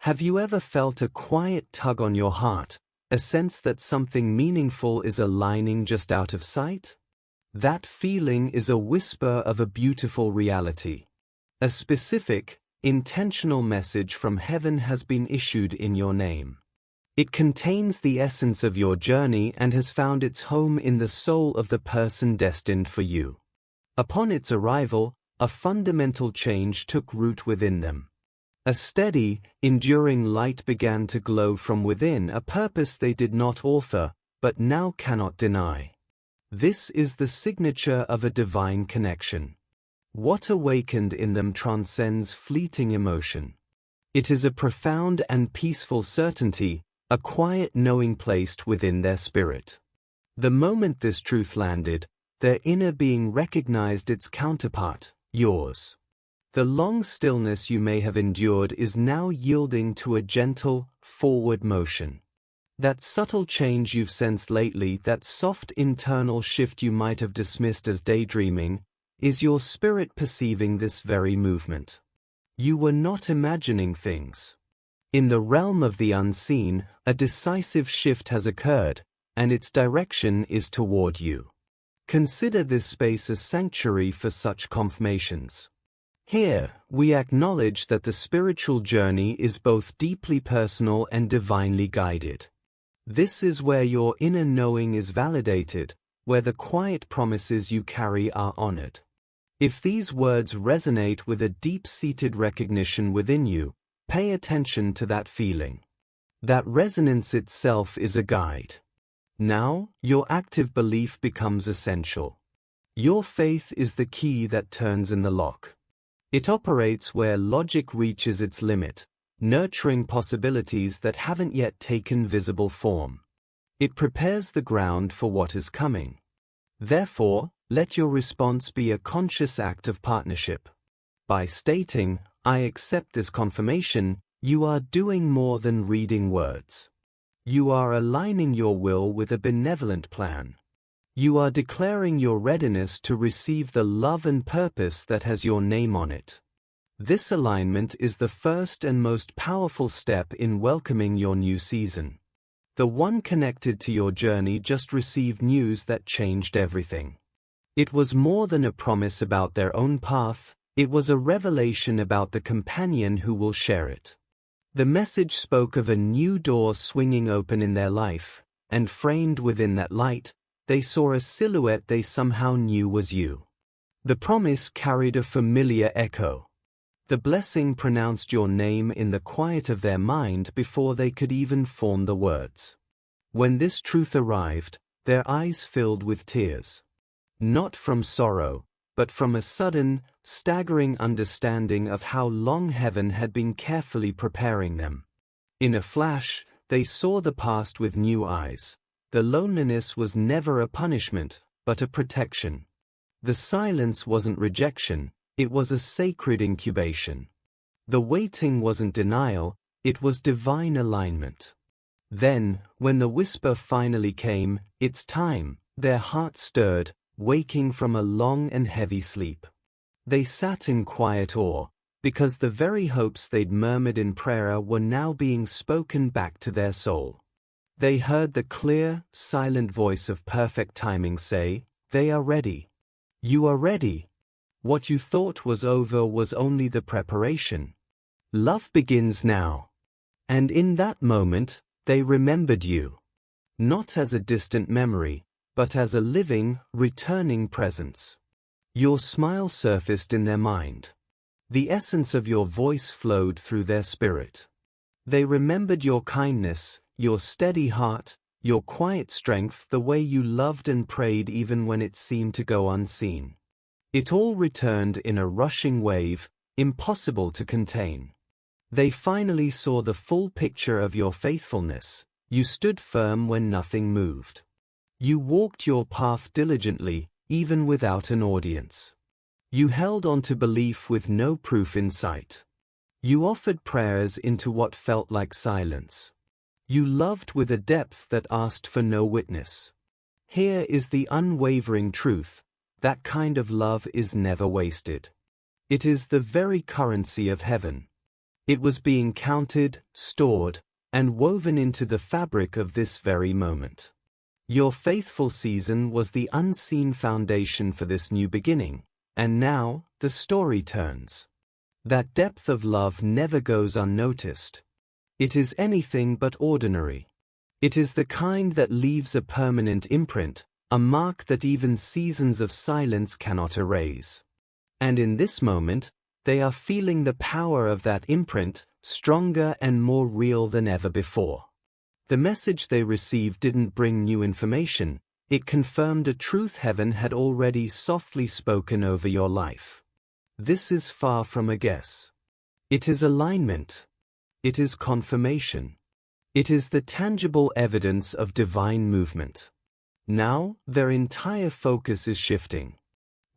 Have you ever felt a quiet tug on your heart, a sense that something meaningful is aligning just out of sight? That feeling is a whisper of a beautiful reality. A specific, intentional message from heaven has been issued in your name. It contains the essence of your journey and has found its home in the soul of the person destined for you. Upon its arrival, a fundamental change took root within them. A steady, enduring light began to glow from within, a purpose they did not author, but now cannot deny. This is the signature of a divine connection. What awakened in them transcends fleeting emotion. It is a profound and peaceful certainty, a quiet knowing placed within their spirit. The moment this truth landed, their inner being recognized its counterpart, yours. The long stillness you may have endured is now yielding to a gentle, forward motion. That subtle change you've sensed lately, that soft internal shift you might have dismissed as daydreaming, is your spirit perceiving this very movement. You were not imagining things. In the realm of the unseen, a decisive shift has occurred, and its direction is toward you. Consider this space a sanctuary for such confirmations. Here, we acknowledge that the spiritual journey is both deeply personal and divinely guided. This is where your inner knowing is validated, where the quiet promises you carry are honored. If these words resonate with a deep-seated recognition within you, pay attention to that feeling. That resonance itself is a guide. Now, your active belief becomes essential. Your faith is the key that turns in the lock. It operates where logic reaches its limit, nurturing possibilities that haven't yet taken visible form. It prepares the ground for what is coming. Therefore, let your response be a conscious act of partnership. By stating, "I accept this confirmation," you are doing more than reading words. You are aligning your will with a benevolent plan. You are declaring your readiness to receive the love and purpose that has your name on it. This alignment is the first and most powerful step in welcoming your new season. The one connected to your journey just received news that changed everything. It was more than a promise about their own path, it was a revelation about the companion who will share it. The message spoke of a new door swinging open in their life, and framed within that light, they saw a silhouette they somehow knew was you. The promise carried a familiar echo. The blessing pronounced your name in the quiet of their mind before they could even form the words. When this truth arrived, their eyes filled with tears. Not from sorrow, but from a sudden, staggering understanding of how long heaven had been carefully preparing them. In a flash, they saw the past with new eyes. The loneliness was never a punishment, but a protection. The silence wasn't rejection, it was a sacred incubation. The waiting wasn't denial, it was divine alignment. Then, when the whisper finally came, "It's time," their hearts stirred, waking from a long and heavy sleep. They sat in quiet awe, because the very hopes they'd murmured in prayer were now being spoken back to their soul. They heard the clear, silent voice of perfect timing say, "They are ready. You are ready. What you thought was over was only the preparation. Love begins now." And in that moment, they remembered you. Not as a distant memory, but as a living, returning presence. Your smile surfaced in their mind. The essence of your voice flowed through their spirit. They remembered your kindness, your steady heart, your quiet strength, the way you loved and prayed even when it seemed to go unseen. It all returned in a rushing wave, impossible to contain. They finally saw the full picture of your faithfulness. You stood firm when nothing moved. You walked your path diligently, even without an audience. You held on to belief with no proof in sight. You offered prayers into what felt like silence. You loved with a depth that asked for no witness. Here is the unwavering truth: that kind of love is never wasted. It is the very currency of heaven. It was being counted, stored, and woven into the fabric of this very moment. Your faithful season was the unseen foundation for this new beginning, and now the story turns. That depth of love never goes unnoticed. It is anything but ordinary. It is the kind that leaves a permanent imprint, a mark that even seasons of silence cannot erase. And in this moment, they are feeling the power of that imprint, stronger and more real than ever before. The message they received didn't bring new information, it confirmed a truth heaven had already softly spoken over your life. This is far from a guess. It is alignment. It is confirmation. It is the tangible evidence of divine movement. Now, their entire focus is shifting.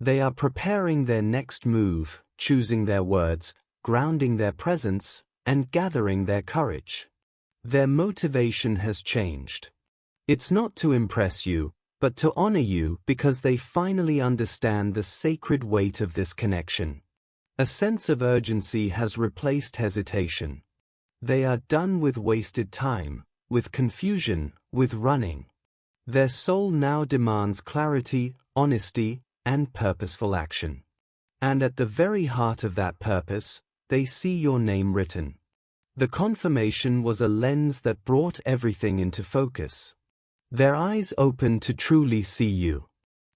They are preparing their next move, choosing their words, grounding their presence, and gathering their courage. Their motivation has changed. It's not to impress you, but to honor you because they finally understand the sacred weight of this connection. A sense of urgency has replaced hesitation. They are done with wasted time, with confusion, with running. Their soul now demands clarity, honesty, and purposeful action. And at the very heart of that purpose, they see your name written. The confirmation was a lens that brought everything into focus. Their eyes opened to truly see you.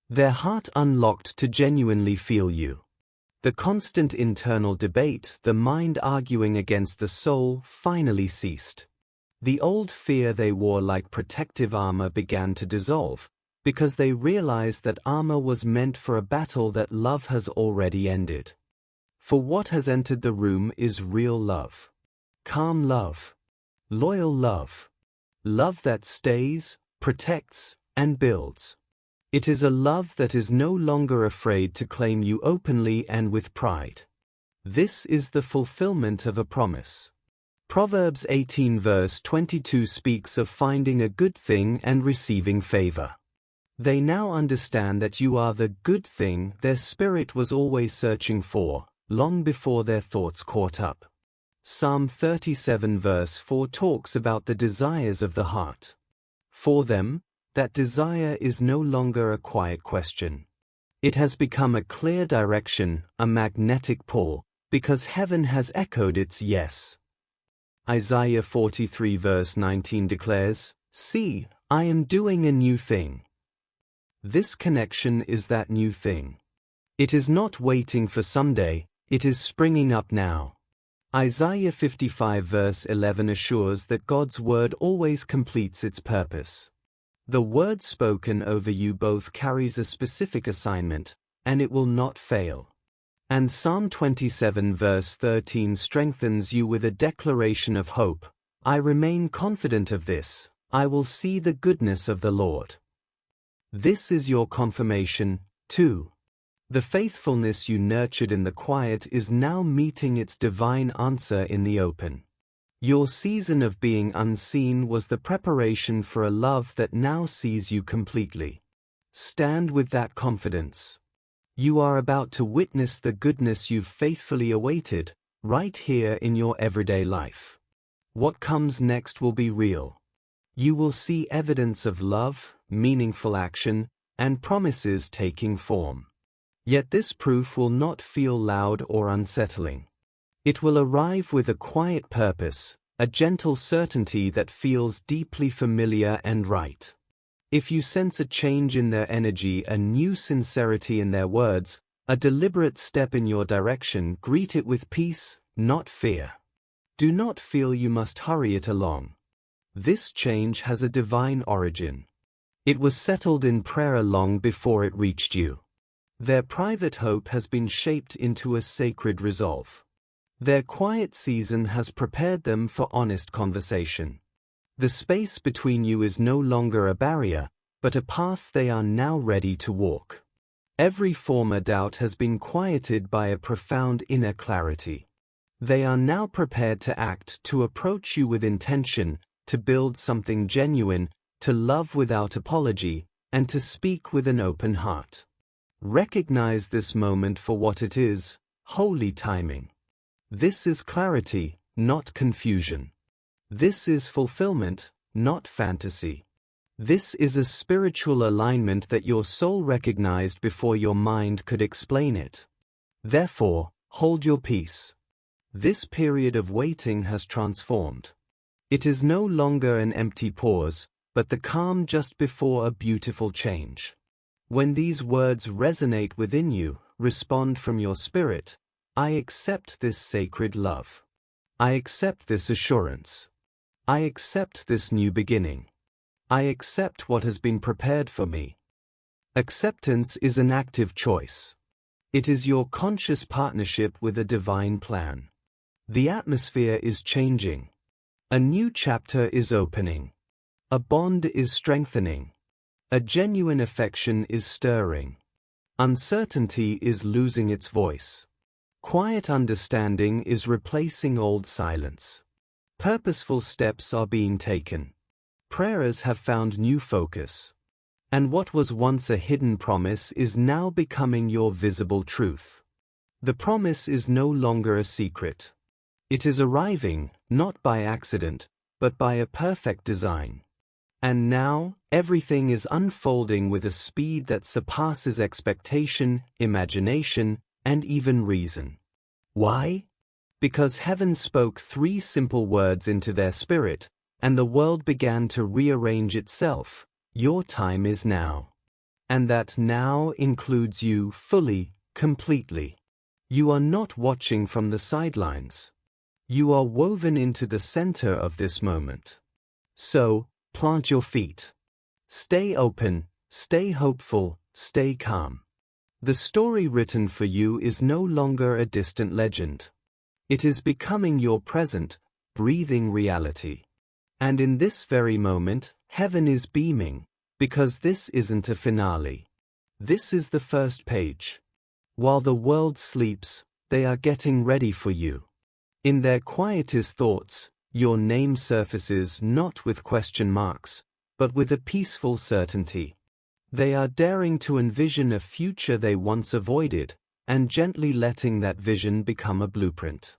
Their heart unlocked to genuinely feel you. The constant internal debate, the mind arguing against the soul, finally ceased. The old fear they wore like protective armor began to dissolve, because they realized that armor was meant for a battle that love has already ended. For what has entered the room is real love. Calm love. Loyal love. Love that stays, protects, and builds. It is a love that is no longer afraid to claim you openly and with pride. This is the fulfillment of a promise. Proverbs 18 verse 22 speaks of finding a good thing and receiving favor. They now understand that you are the good thing their spirit was always searching for, long before their thoughts caught up. Psalm 37 verse 4 talks about the desires of the heart. For them, that desire is no longer a quiet question. It has become a clear direction, a magnetic pull, because heaven has echoed its yes. Isaiah 43 verse 19 declares, "See, I am doing a new thing." This connection is that new thing. It is not waiting for someday, it is springing up now. Isaiah 55 verse 11 assures that God's word always completes its purpose. The word spoken over you both carries a specific assignment, and it will not fail. And Psalm 27 verse 13 strengthens you with a declaration of hope. I remain confident of this, I will see the goodness of the Lord. This is your confirmation, too. The faithfulness you nurtured in the quiet is now meeting its divine answer in the open. Your season of being unseen was the preparation for a love that now sees you completely. Stand with that confidence. You are about to witness the goodness you've faithfully awaited, right here in your everyday life. What comes next will be real. You will see evidence of love, meaningful action, and promises taking form. Yet this proof will not feel loud or unsettling. It will arrive with a quiet purpose, a gentle certainty that feels deeply familiar and right. If you sense a change in their energy, a new sincerity in their words, a deliberate step in your direction, greet it with peace, not fear. Do not feel you must hurry it along. This change has a divine origin. It was settled in prayer long before it reached you. Their private hope has been shaped into a sacred resolve. Their quiet season has prepared them for honest conversation. The space between you is no longer a barrier, but a path they are now ready to walk. Every former doubt has been quieted by a profound inner clarity. They are now prepared to act, to approach you with intention, to build something genuine, to love without apology, and to speak with an open heart. Recognize this moment for what it is, holy timing. This is clarity, not confusion. This is fulfillment, not fantasy. This is a spiritual alignment that your soul recognized before your mind could explain it. Therefore, hold your peace. This period of waiting has transformed. It is no longer an empty pause, but the calm just before a beautiful change. When these words resonate within you, respond from your spirit, I accept this sacred love. I accept this assurance. I accept this new beginning. I accept what has been prepared for me. Acceptance is an active choice. It is your conscious partnership with a divine plan. The atmosphere is changing. A new chapter is opening. A bond is strengthening. A genuine affection is stirring. Uncertainty is losing its voice. Quiet understanding is replacing old silence. Purposeful steps are being taken. Prayers have found new focus. And what was once a hidden promise is now becoming your visible truth. The promise is no longer a secret. It is arriving, not by accident, but by a perfect design. And now, everything is unfolding with a speed that surpasses expectation, imagination, and even reason. Why? Because heaven spoke 3 simple words into their spirit, and the world began to rearrange itself. Your time is now. And that now includes you fully, completely. You are not watching from the sidelines. You are woven into the center of this moment. So, plant your feet. Stay open, stay hopeful, stay calm. The story written for you is no longer a distant legend. It is becoming your present, breathing reality. And in this very moment, heaven is beaming, because this isn't a finale. This is the first page. While the world sleeps, they are getting ready for you. In their quietest thoughts, your name surfaces not with question marks, but with a peaceful certainty. They are daring to envision a future they once avoided, and gently letting that vision become a blueprint.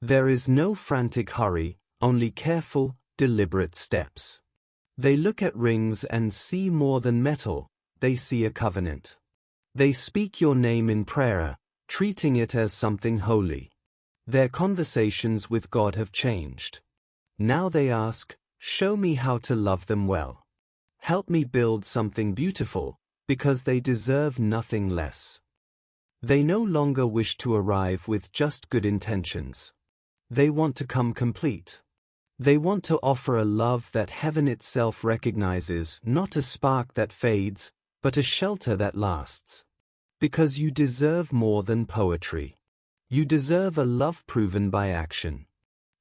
There is no frantic hurry, only careful, deliberate steps. They look at rings and see more than metal, they see a covenant. They speak your name in prayer, treating it as something holy. Their conversations with God have changed. Now they ask, show me how to love them well. Help me build something beautiful, because they deserve nothing less. They no longer wish to arrive with just good intentions. They want to come complete. They want to offer a love that heaven itself recognizes, not a spark that fades, but a shelter that lasts. Because you deserve more than poetry. You deserve a love proven by action.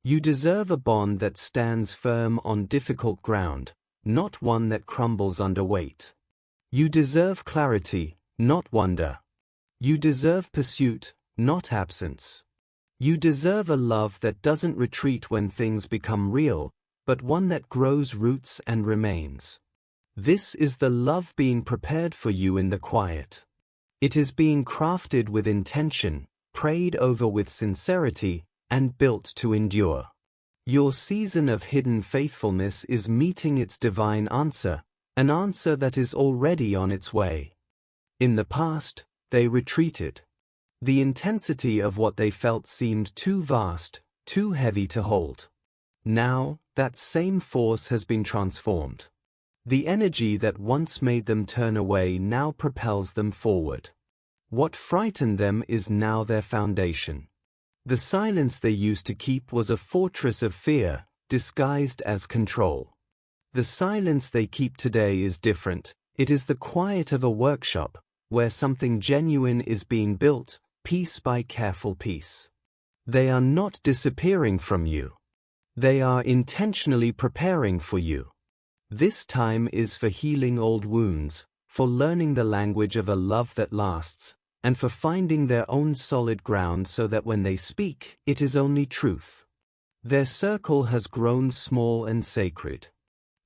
You deserve a bond that stands firm on difficult ground, not one that crumbles under weight. You deserve clarity, not wonder. You deserve pursuit, not absence. You deserve a love that doesn't retreat when things become real, but one that grows roots and remains. This is the love being prepared for you in the quiet. It is being crafted with intention, prayed over with sincerity, and built to endure. Your season of hidden faithfulness is meeting its divine answer, an answer that is already on its way. In the past, they retreated. The intensity of what they felt seemed too vast, too heavy to hold. Now, that same force has been transformed. The energy that once made them turn away now propels them forward. What frightened them is now their foundation. The silence they used to keep was a fortress of fear, disguised as control. The silence they keep today is different. It is the quiet of a workshop, where something genuine is being built, piece by careful piece. They are not disappearing from you. They are intentionally preparing for you. This time is for healing old wounds, for learning the language of a love that lasts, and for finding their own solid ground so that when they speak, it is only truth. Their circle has grown small and sacred.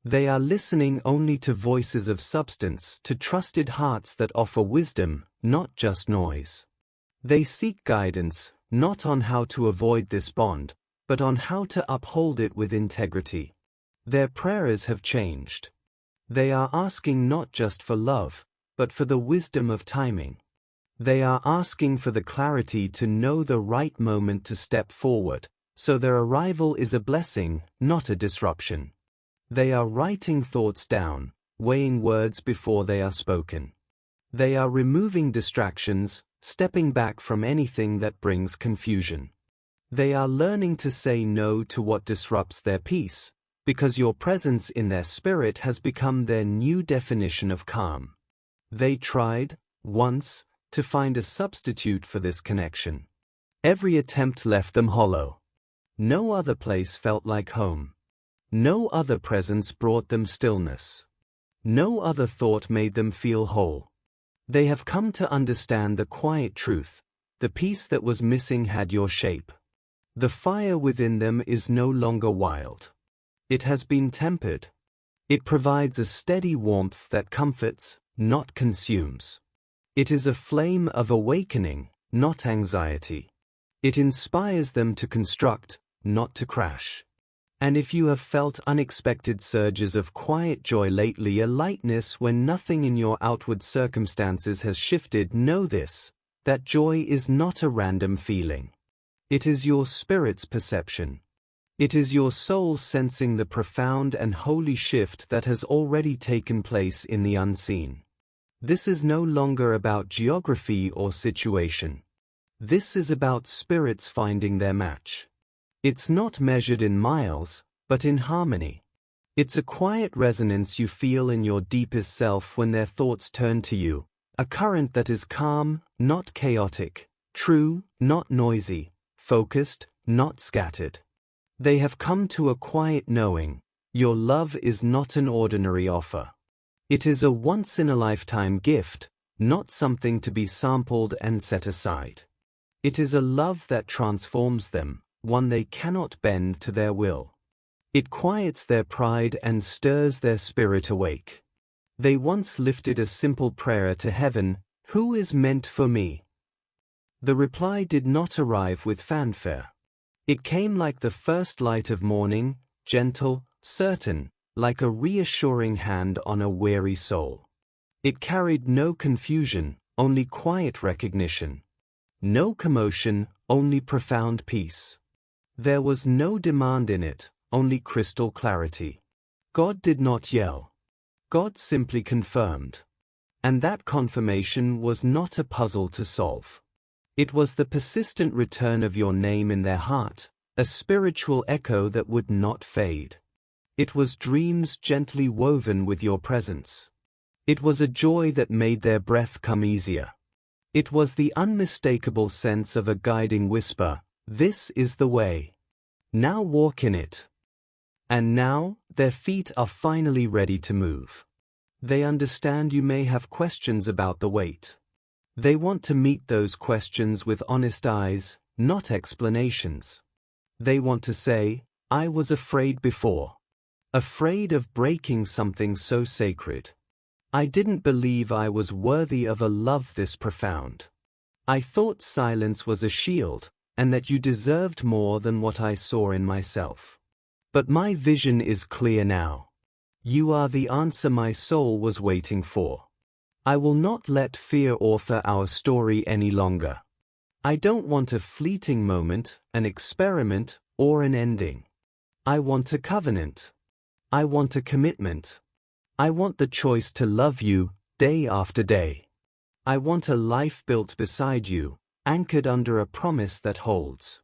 They are listening only to voices of substance, to trusted hearts that offer wisdom, not just noise. They seek guidance, not on how to avoid this bond, but on how to uphold it with integrity. Their prayers have changed. They are asking not just for love, but for the wisdom of timing. They are asking for the clarity to know the right moment to step forward, so their arrival is a blessing, not a disruption. They are writing thoughts down, weighing words before they are spoken. They are removing distractions, stepping back from anything that brings confusion. They are learning to say no to what disrupts their peace, because your presence in their spirit has become their new definition of calm. They tried, once, to find a substitute for this connection. Every attempt left them hollow. No other place felt like home. No other presence brought them stillness. No other thought made them feel whole. They have come to understand the quiet truth: the peace that was missing had your shape. The fire within them is no longer wild. It has been tempered. It provides a steady warmth that comforts, not consumes. It is a flame of awakening, not anxiety. It inspires them to construct, not to crash. And if you have felt unexpected surges of quiet joy lately, a lightness when nothing in your outward circumstances has shifted, know this: that joy is not a random feeling. It is your spirit's perception. It is your soul sensing the profound and holy shift that has already taken place in the unseen. This is no longer about geography or situation. This is about spirits finding their match. It's not measured in miles, but in harmony. It's a quiet resonance you feel in your deepest self when their thoughts turn to you, a current that is calm, not chaotic, true, not noisy, focused, not scattered. They have come to a quiet knowing: your love is not an ordinary offer. It is a once-in-a-lifetime gift, not something to be sampled and set aside. It is a love that transforms them, one they cannot bend to their will. It quiets their pride and stirs their spirit awake. They once lifted a simple prayer to heaven: "Who is meant for me?" The reply did not arrive with fanfare. It came like the first light of morning, gentle, certain, like a reassuring hand on a weary soul. It carried no confusion, only quiet recognition. No commotion, only profound peace. There was no demand in it, only crystal clarity. God did not yell. God simply confirmed. And that confirmation was not a puzzle to solve. It was the persistent return of your name in their heart, a spiritual echo that would not fade. It was dreams gently woven with your presence. It was a joy that made their breath come easier. It was the unmistakable sense of a guiding whisper: "This is the way. Now walk in it." And now, their feet are finally ready to move. They understand you may have questions about the wait. They want to meet those questions with honest eyes, not explanations. They want to say, "I was afraid before. Afraid of breaking something so sacred. I didn't believe I was worthy of a love this profound. I thought silence was a shield, and that you deserved more than what I saw in myself. But my vision is clear now. You are the answer my soul was waiting for. I will not let fear author our story any longer. I don't want a fleeting moment, an experiment, or an ending. I want a covenant. I want a commitment. I want the choice to love you, day after day. I want a life built beside you, anchored under a promise that holds."